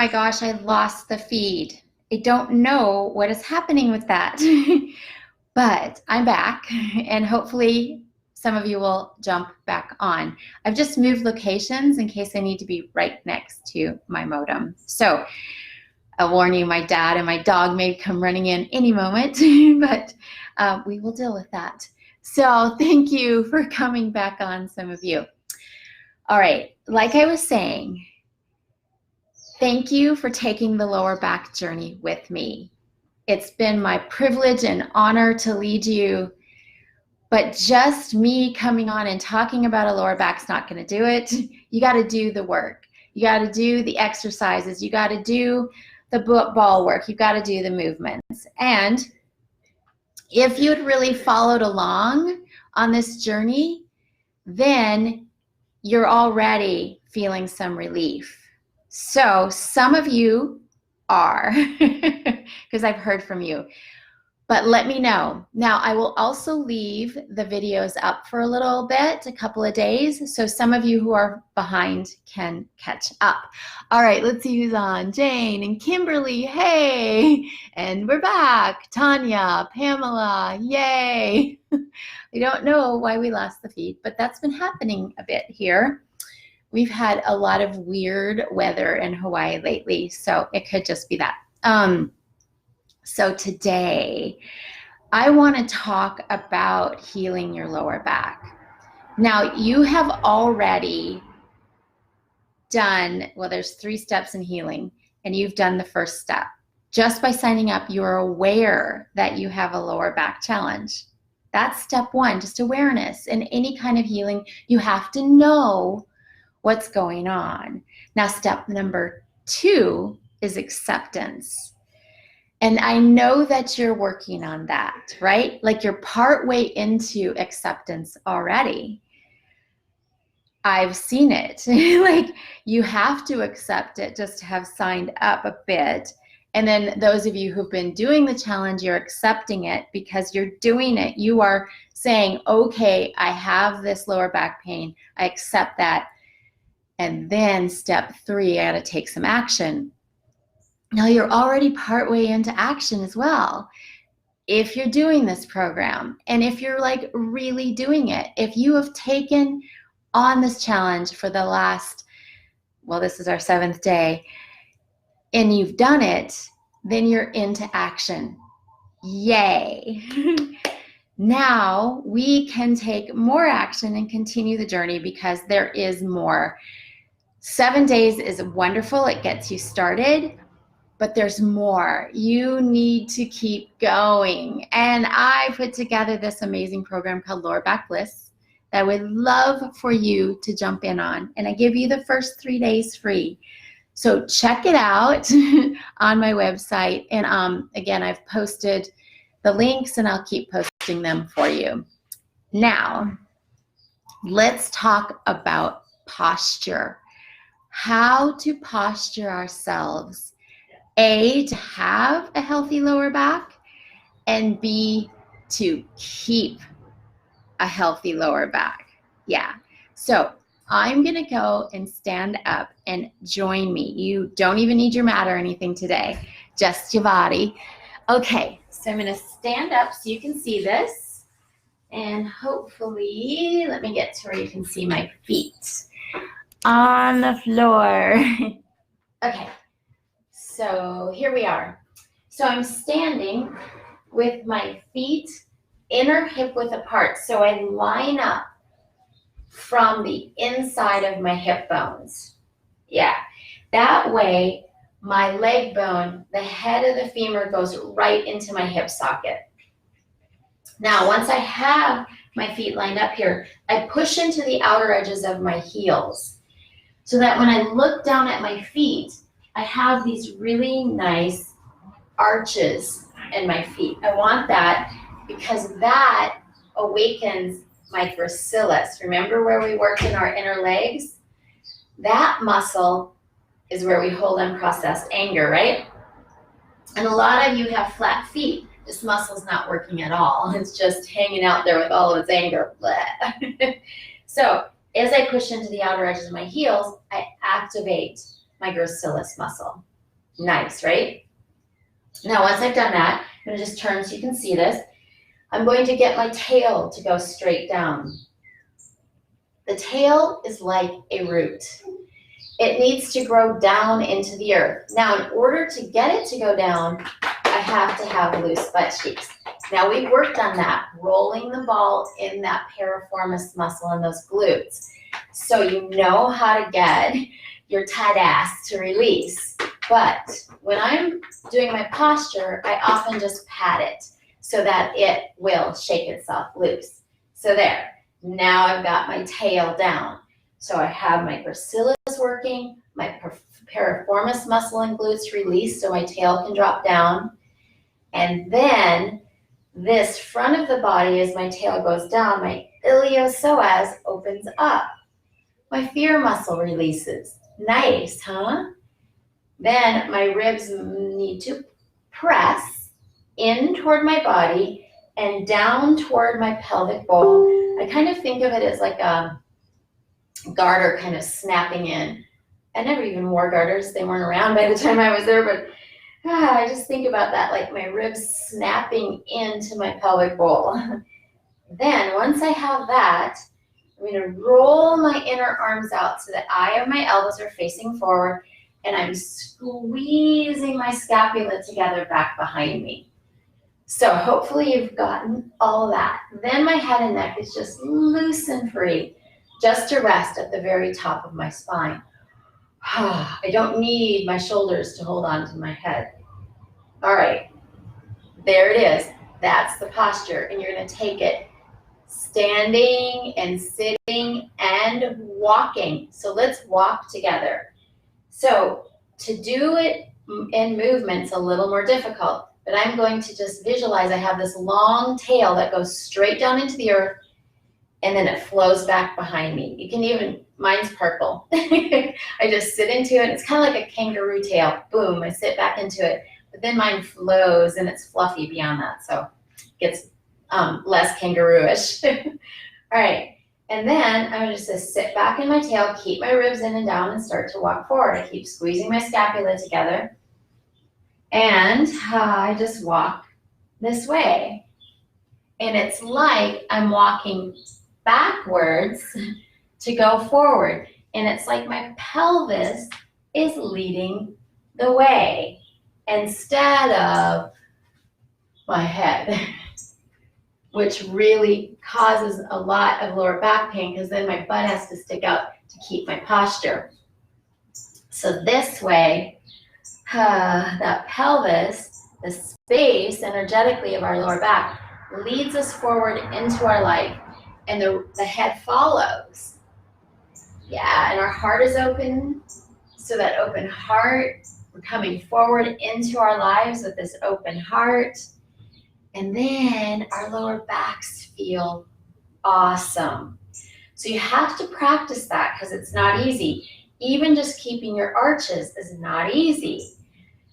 My gosh, I lost the feed. I don't know what is happening with that, but I'm back and hopefully some of you will jump back on. I've just moved locations in case I need to be right next to my modem. So I'll warn you, my dad and my dog may come running in any moment, but we will deal with that. So thank you for coming back on, some of you. All right, like I was saying, thank you for taking the lower back journey with me. It's been my privilege and honor to lead you, but just me coming on and talking about a lower back's not going to do it. You got to do the work. You got to do the exercises. You got to do the ball work. You got to do the movements. And if you'd really followed along on this journey, then you're already feeling some relief. So some of you are, because I've heard from you, but let me know. Now, I will also leave the videos up for a little bit, a couple of days, so some of you who are behind can catch up. All right, let's see who's on. Jane and Kimberly, hey, and we're back. Tanya, Pamela, yay. I don't know why we lost the feed, but that's been happening a bit here. We've had a lot of weird weather in Hawaii lately, so it could just be that. So today, I want to talk about healing your lower back. Now, you have already done, well, there's 3 steps in healing, and you've done the first step. Just by signing up, you're aware that you have a lower back challenge. That's step 1, just awareness. In any kind of healing, you have to know what's going on. Now, step number 2 is acceptance. And I know that you're working on that, right? Like you're partway into acceptance already. I've seen it. Like you have to accept it just to have signed up a bit. And then those of you who've been doing the challenge, you're accepting it because you're doing it. You are saying, okay, I have this lower back pain. I accept that. And then step 3, I got to take some action. Now you're already partway into action as well. If you're doing this program and if you're like really doing it, if you have taken on this challenge for the last, well, this is our 7th day, and you've done it, then you're into action. Yay. Now we can take more action and continue the journey because there is more. 7 days is wonderful. It gets you started. But there's more. You need to keep going. And I put together this amazing program called Lower Back Bliss that I would love for you to jump in on. And I give you the first 3 days free. So check it out on my website. And again, I've posted the links and I'll keep posting them for you. Now, let's talk about posture. How to posture ourselves. A, to have a healthy lower back, and B, to keep a healthy lower back. Yeah. So I'm going to go and stand up and join me. You don't even need your mat or anything today, just your body. Okay. So I'm going to stand up so you can see this. And hopefully, let me get to where you can see my feet on the floor. Okay. So here we are. So I'm standing with my feet inner hip width apart. So I line up from the inside of my hip bones. Yeah. That way, my leg bone, the head of the femur goes right into my hip socket. Now, once I have my feet lined up here, I push into the outer edges of my heels so that when I look down at my feet, I have these really nice arches in my feet. I want that because that awakens my gracilis. Remember where we worked in our inner legs? That muscle is where we hold unprocessed anger, right? And a lot of you have flat feet. This muscle's not working at all. It's just hanging out there with all of its anger. So as I push into the outer edges of my heels, I activate my gracilis muscle. Nice, right? Now, once I've done that, I'm gonna just turn so you can see this. I'm going to get my tail to go straight down. The tail is like a root. It needs to grow down into the earth. Now, in order to get it to go down, I have to have loose butt cheeks. Now, we've worked on that, rolling the ball in that piriformis muscle and those glutes. So you know how to get your tight ass to release. But when I'm doing my posture, I often just pat it so that it will shake itself loose. So there, now I've got my tail down. So I have my gracilis working, my piriformis muscle and glutes released so my tail can drop down. And then this front of the body, as my tail goes down, my iliopsoas opens up. My fear muscle releases. Nice, huh? Then my ribs need to press in toward my body and down toward my pelvic bowl. I kind of think of it as like a garter kind of snapping in. I never even wore garters. They weren't around by the time I was there, but I just think about that, like my ribs snapping into my pelvic bowl. Then once I have that, I'm going to roll my inner arms out so that I have my elbows are facing forward, and I'm squeezing my scapula together back behind me. So hopefully you've gotten all of that. Then my head and neck is just loose and free, just to rest at the very top of my spine. I don't need my shoulders to hold on to my head. All right, there it is. That's the posture, and you're going to take it standing and sitting and walking. So let's walk together. So to do it in movement's a little more difficult, but I'm going to just visualize I have this long tail that goes straight down into the earth, and then it flows back behind me. You can even, mine's purple. I just sit into it. It's kind of like a kangaroo tail. Boom, I sit back into it. But then mine flows and it's fluffy beyond that. So it gets less kangaroo-ish. All right, and then I'm just gonna sit back in my tail, keep my ribs in and down, and start to walk forward. I keep squeezing my scapula together. And I just walk this way. And it's like I'm walking backwards to go forward. And it's like my pelvis is leading the way instead of my head, which really causes a lot of lower back pain because then my butt has to stick out to keep my posture. So this way, that pelvis, the space energetically of our lower back, leads us forward into our life, and the head follows. Yeah, and our heart is open. So that open heart, we're coming forward into our lives with this open heart. And then our lower backs feel awesome. So you have to practice that because it's not easy. Even just keeping your arches is not easy.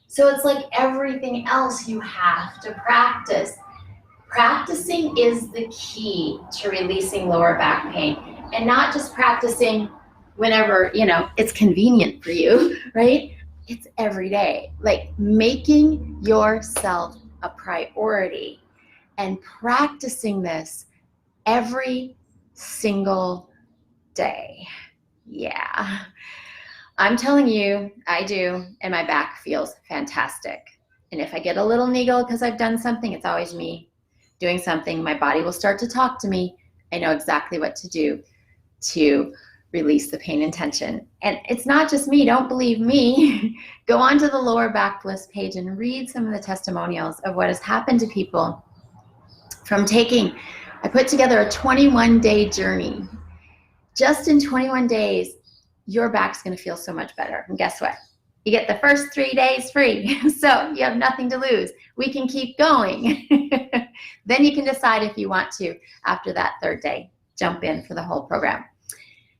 So it's like everything else you have to practice. Practicing is the key to releasing lower back pain, and not just practicing whenever, it's convenient for you, right? It's every day, like making yourself a priority and practicing this every single day. Yeah, I'm telling you, I do, and my back feels fantastic. And if I get a little niggle because I've done something, it's always me doing something. My body will start to talk to me. I know exactly what to do to release the pain and tension. And it's not just me. Don't believe me. Go onto the Lower Back Bliss page and read some of the testimonials of what has happened to people from taking, I put together a 21-day journey. Just in 21 days, your back's going to feel so much better. And guess what? You get the first 3 days free. So you have nothing to lose. We can keep going. Then you can decide if you want to, after that third day, jump in for the whole program.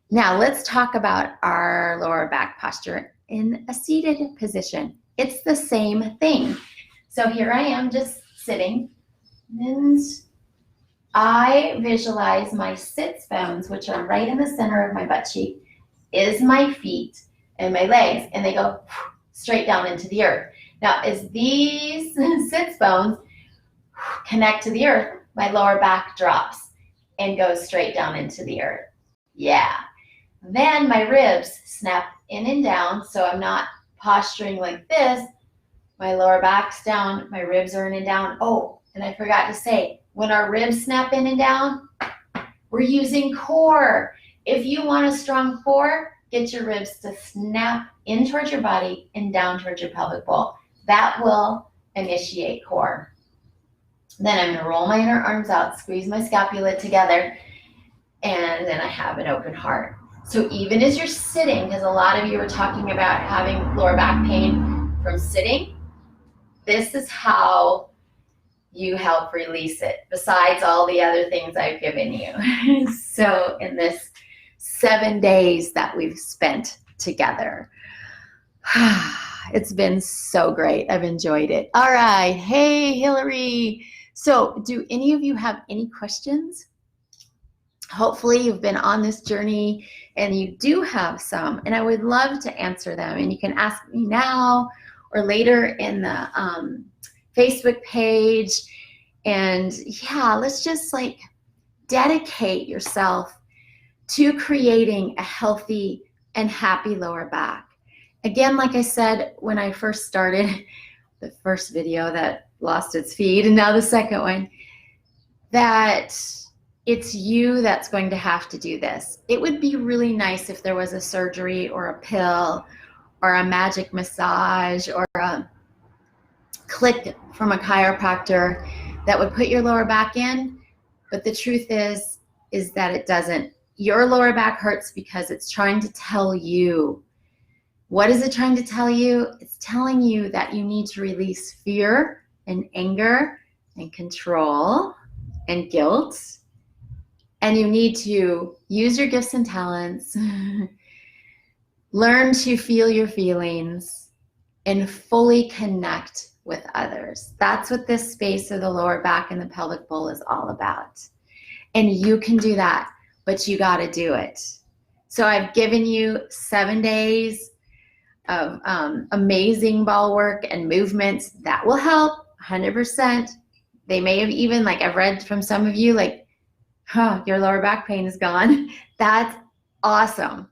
Now let's talk about our lower back posture in a seated position. It's the same thing. So here I am just sitting, and I visualize my sits bones, which are right in the center of my butt cheek, is my feet and my legs, and they go straight down into the earth. Now, as these sits bones connect to the earth, my lower back drops and goes straight down into the earth. Yeah. Then my ribs snap in and down, so I'm not posturing like this. My lower back's down, my ribs are in and down. Oh, and I forgot to say, when our ribs snap in and down, we're using core. If you want a strong core, get your ribs to snap in towards your body and down towards your pelvic bowl. That will initiate core. Then I'm gonna roll my inner arms out, squeeze my scapula together, and then I have an open heart. So even as you're sitting, because a lot of you are talking about having lower back pain from sitting, this is how you help release it, besides all the other things I've given you. So in this 7 days that we've spent together, it's been so great. I've enjoyed it. All right. Hey, Hillary. So do any of you have any questions? Hopefully you've been on this journey and you do have some, and I would love to answer them. And you can ask me now or later in the Facebook page. And yeah, let's just like dedicate yourself to creating a healthy and happy lower back. Again, like I said, when I first started, the first video that lost its feed, and now the second one, that it's you that's going to have to do this. It would be really nice if there was a surgery or a pill or a magic massage or a click from a chiropractor that would put your lower back in, but the truth is that it doesn't. Your lower back hurts because it's trying to tell you. What is it trying to tell you? It's telling you that you need to release fear and anger and control and guilt, and you need to use your gifts and talents, learn to feel your feelings, and fully connect with others. That's what this space of the lower back and the pelvic bowl is all about. And you can do that, but you got to do it. So I've given you 7 days of amazing ball work and movements that will help 100%. They may have even, like I've read from some of you, like, your lower back pain is gone. That's awesome.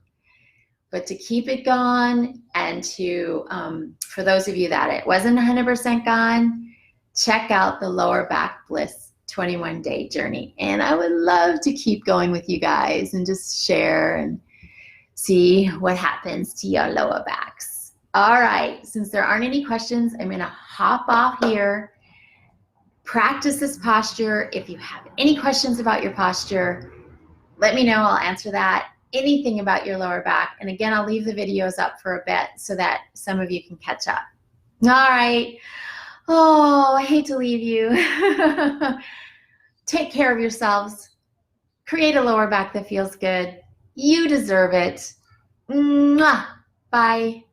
But to keep it gone, and to, for those of you that it wasn't 100% gone, check out the Lower Back Bliss 21-day journey. And I would love to keep going with you guys and just share and see what happens to your lower backs. All right, since there aren't any questions, I'm gonna hop off here. Practice this posture. If you have any questions about your posture, let me know, I'll answer that. Anything about your lower back. And again, I'll leave the videos up for a bit so that some of you can catch up. All right. Oh, I hate to leave you. Take care of yourselves. Create a lower back that feels good. You deserve it. Mwah. Bye.